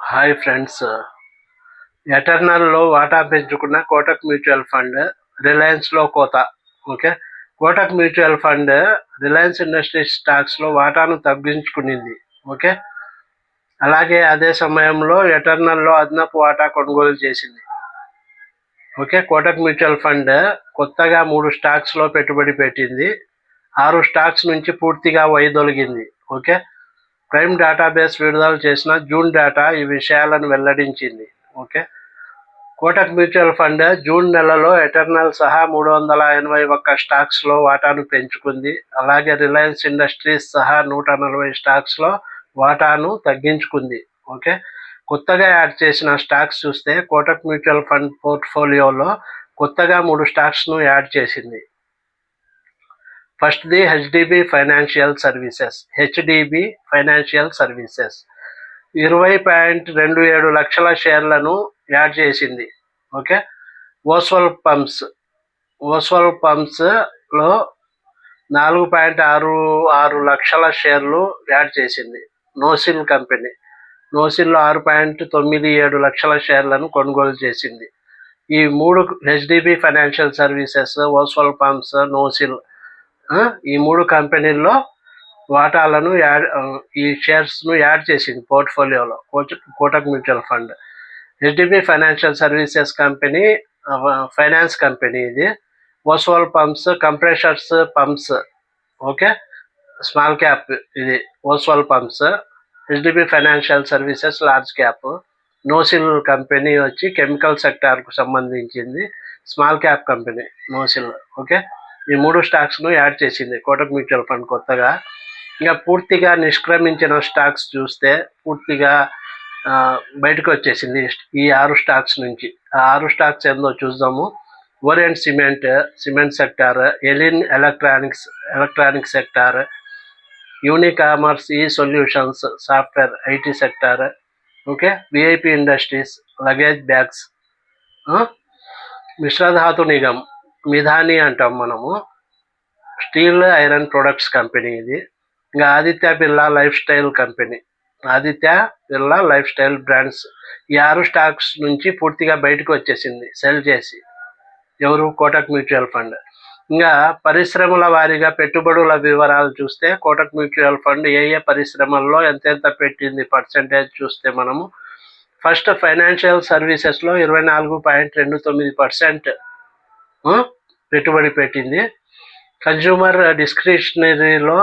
Hi friends, ఎటర్నల్లో వాటా పెంచుకున్న Kotak mutual fund రిలయన్స్లో కోత. Okay, Kotak mutual fund Reliance industries స్టాక్స్లో వాటాను తగ్గించుకునింది. ఓకే, అలాగే అదే సమయంలో ఎటర్నల్లో అదనపు వాటా కొనుగోలు చేసింది. ఓకే, కోటక్ మ్యూచువల్ ఫండ్ కొత్తగా 3 స్టాక్స్లో పెట్టుబడి పెట్టింది. 6 స్టాక్స్ నుంచి పూర్తిగా వైదొలిగింది. ఓకే, ప్రైమ్ డేటాబేస్ విడుదల చేసిన జూన్ డేటా ఈ విషయాలను వెల్లడించింది. Okay, Kotak mutual fund June నెలలో ఎటర్నల్ సహా 381 స్టాక్స్లో వాటాను పెంచుకుంది. అలాగే రిలయన్స్ ఇండస్ట్రీస్ సహా 140 స్టాక్స్లో వాటాను తగ్గించుకుంది. ఓకే, కొత్తగా యాడ్ చేసిన స్టాక్స్ చూస్తే కోటక్ మ్యూచువల్ ఫండ్ పోర్ట్ఫోలియోలో కొత్తగా 3 స్టాక్స్ను యాడ్ చేసింది. ఫస్ట్ది హెచ్డిబి ఫైనాన్షియల్ సర్వీసెస్. 20.27 లక్షల షేర్లను యాడ్ చేసింది. ఓకే, ఓస్వాల్ పంప్స్లో 4.66 లక్షల షేర్లు యాడ్ చేసింది. నోసిల్ కంపెనీ, నోసిల్లో 6.97 లక్షల షేర్లను కొనుగోలు చేసింది. ఈ 3 HDB Financial Services, Oswal pumps, Nocil ఈ 3 కంపెనీల్లో వాటాలను ఈ షేర్స్ను యాడ్ చేసింది పోర్ట్ఫోలియోలో Kotak mutual fund. HDB Financial Services company finance company ఇది. Oswal pumps compressors pumps. Okay, small cap ఇది Oswal pumps. HDB Financial Services large cap. Nocil company వచ్చి కెమికల్ సెక్టార్కు సంబంధించింది, small cap company Nocil. Okay, ఈ 3 స్టాక్స్ను యాడ్ చేసింది కోటక్ మ్యూచువల్ ఫండ్ కొత్తగా. ఇంకా పూర్తిగా నిష్క్రమించిన స్టాక్స్ చూస్తే పూర్తిగా బయటకు వచ్చేసింది ఈ 6 స్టాక్స్ నుంచి. ఆ 6 స్టాక్స్ ఏందో చూద్దాము. Orient cement sector, Elin electronics sector, Unicommerce e solutions software IT sector. Okay, VIP industries luggage bags, Mishradhatu Nigam Midhani అంటాం మనము, స్టీల్ ఐరన్ ప్రొడక్ట్స్ కంపెనీ ఇది. ఇంకా Aditya Birla lifestyle company, Aditya Birla lifestyle brands. ఈ 6 స్టాక్స్ నుంచి పూర్తిగా బయటకు వచ్చేసింది సెల్ చేసి ఎవరు, కోటక్ మ్యూచువల్ ఫండ్. ఇంకా పరిశ్రమల వారీగా పెట్టుబడుల వివరాలు చూస్తే కోటక్ మ్యూచువల్ ఫండ్ ఏ పరిశ్రమల్లో ఎంతెంత పెట్టింది పర్సెంటేజ్ చూస్తే మనము ఫస్ట్ ఫైనాన్షియల్ సర్వీసెస్లో 24.29% పెట్టుబడి పెట్టింది. కన్జ్యూమర్ డిస్క్రిషనరీలో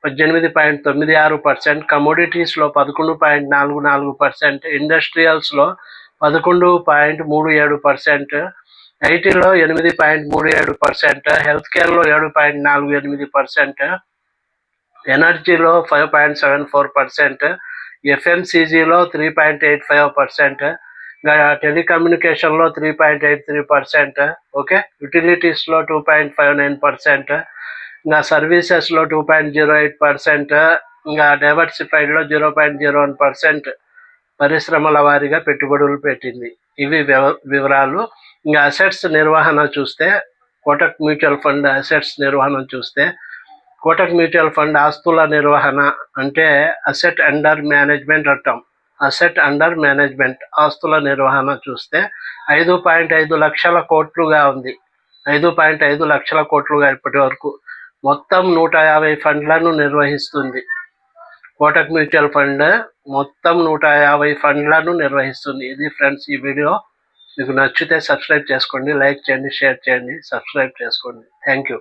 18.96%, కమోడిటీస్లో 11.44%, ఇండస్ట్రియల్స్లో 11.37%, ఐటీలో 8.37%, హెల్త్ కేర్లో 7.48%, ఎనర్జీలో 5.74%, ఎఫ్ఎంసీజీలో 3.85%, టెలికమ్యూనికేషన్లో 3.83%. ఓకే, యూటిలిటీస్లో 2.59%, ఇంకా సర్వీసెస్లో 2.08%, ఇంకా డైవర్సిఫైడ్లో 0.01% పరిశ్రమల వారీగా పెట్టుబడులు పెట్టింది. ఇవి వివరాలు. ఇంకా అసెట్స్ నిర్వహణ చూస్తే కోటక్ మ్యూచువల్ ఫండ్ అసెట్స్ నిర్వహణ చూస్తే కోటక్ మ్యూచువల్ ఫండ్ ఆస్తుల నిర్వహణ అంటే అసెట్ అండర్ మేనేజ్మెంట్ అంటాం. అసెట్ అండర్ మేనేజ్మెంట్ ఆస్తుల నిర్వహణ చూస్తే 5.5 లక్షల కోట్లుగా ఉంది. 5.5 లక్షల కోట్లుగా ఇప్పటి వరకు మొత్తం 150 ఫండ్లను నిర్వహిస్తుంది. కోటక్ మ్యూచువల్ ఫండ్ మొత్తం 150 ఫండ్లను నిర్వహిస్తుంది. ఇది ఫ్రెండ్స్ ఈ వీడియో. మీకు నచ్చితే సబ్స్క్రైబ్ చేసుకోండి, లైక్ చేయండి, షేర్ చేయండి, సబ్స్క్రైబ్ చేసుకోండి. Thank you.